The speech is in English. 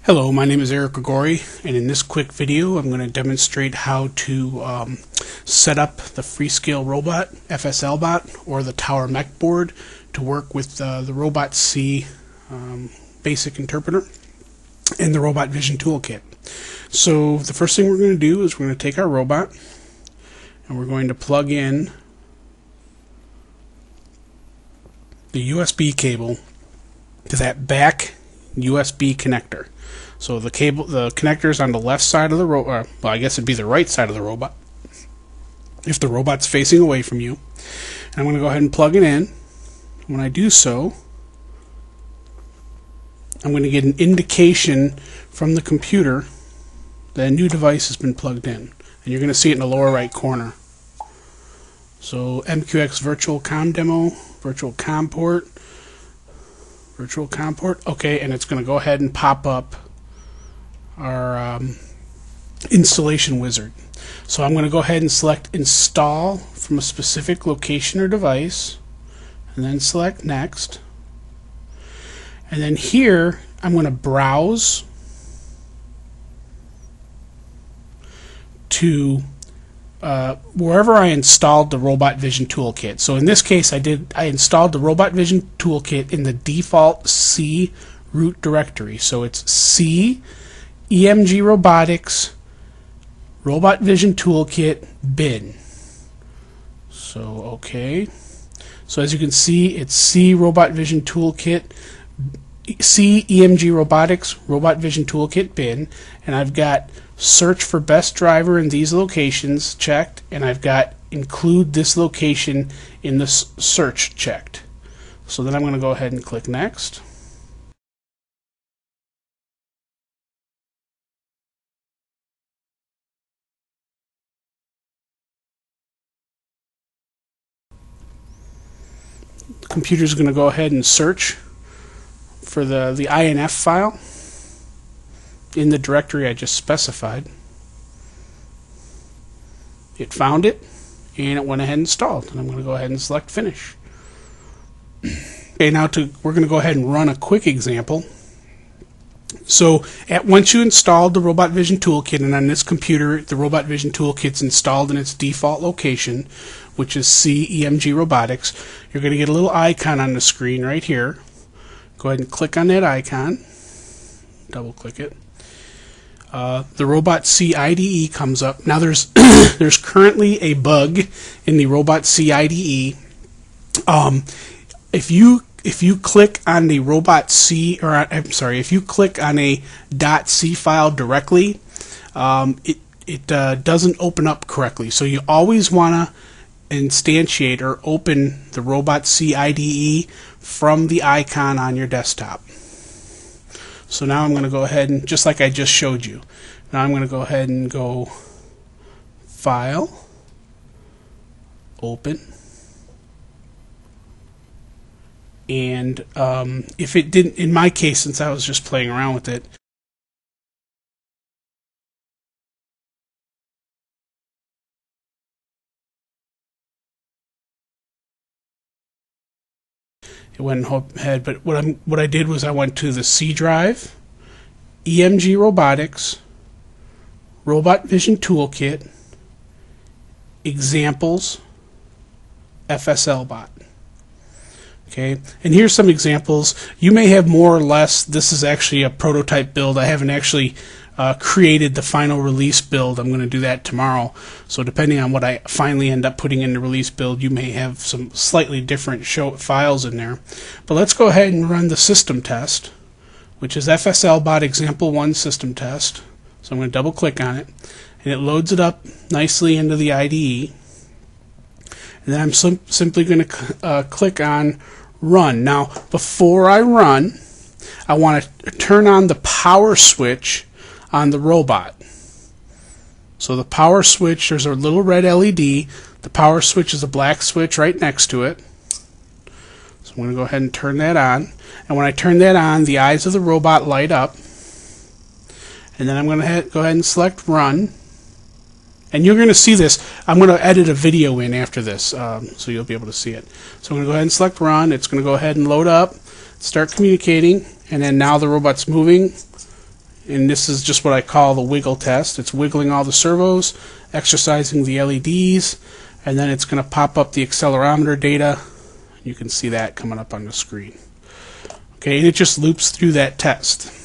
Hello, my name is Eric Grigori, and in this quick video I'm going to demonstrate how to set up the Freescale Robot, FSLBOT, or the TWR-MECH board to work with the RobotSee basic interpreter and the Robot Vision Toolkit. So the first thing we're going to do is we're going to take our robot and we're going to plug in the USB cable to that back USB connector. So the connector is on the left side of the robot. Well, I guess it'd be the right side of the robot if the robot's facing away from you. And I'm going to go ahead and plug it in. When I do so, I'm going to get an indication from the computer that a new device has been plugged in, and you're going to see it in the lower right corner. So MQX virtual com demo, virtual com port. Okay, and it's going to go ahead and pop up our installation wizard. So I'm going to go ahead and select install from a specific location or device, and then select next. And then here I'm going to browse to wherever I installed the Robot Vision Toolkit. So in this case I installed the Robot Vision Toolkit in the default C root directory. So it's C EMG Robotics Robot Vision Toolkit bin. So okay. So as you can see, it's C Robot Vision Toolkit, C EMG Robotics Robot Vision Toolkit bin, and I've got search for best driver in these locations checked, and I've got include this location in the search checked. So then I'm going to go ahead and click next. The computer's going to go ahead and search for the INF file in the directory I just specified. It found it, and it went ahead and installed. And I'm going to go ahead and select finish. Okay, now we're going to go ahead and run a quick example. So once you installed the Robot Vision Toolkit, and on this computer the Robot Vision Toolkit's installed in its default location, which is C EMG Robotics, you're going to get a little icon on the screen right here. Go ahead and click on that icon. Double click it. The RobotSee IDE comes up. Now there's there's currently a bug in the RobotSee IDE. If you click on the RobotSee, or I'm sorry, if you click on a .c file directly, it doesn't open up correctly. So you always want to instantiate or open the RobotSee IDE from the icon on your desktop. So now I'm going to go ahead and, just like I just showed you, now I'm going to go ahead and go File, Open, and if it didn't, in my case, since I was just playing around with it, it went ahead, but what I did was I went to the C drive, EMG Robotics, Robot Vision Toolkit, Examples, FSLBOT. Okay, and here's some examples. You may have more or less. This is actually a prototype build. I haven't actually created the final release build. I'm going to do that tomorrow. So depending on what I finally end up putting in the release build, you may have some slightly different files in there. But let's go ahead and run the system test, which is FSLBOT example 1 system test. So I'm going to double click on it, and it loads it up nicely into the IDE. And then I'm simply going to click on run. Now before I run, I want to turn on the power switch on the robot. So the power switch, there's a little red LED. The power switch is a black switch right next to it. So I'm going to go ahead and turn that on. And when I turn that on, the eyes of the robot light up. And then I'm going to go ahead and select run. And you're going to see this. I'm going to edit a video in after this, so you'll be able to see it. So I'm going to go ahead and select run. It's going to go ahead and load up, start communicating, and then now the robot's moving. and this is just what I call the wiggle test. It's wiggling all the servos, exercising the LEDs, and then it's going to pop up the accelerometer data. You can see that coming up on the screen. Okay, and it just loops through that test.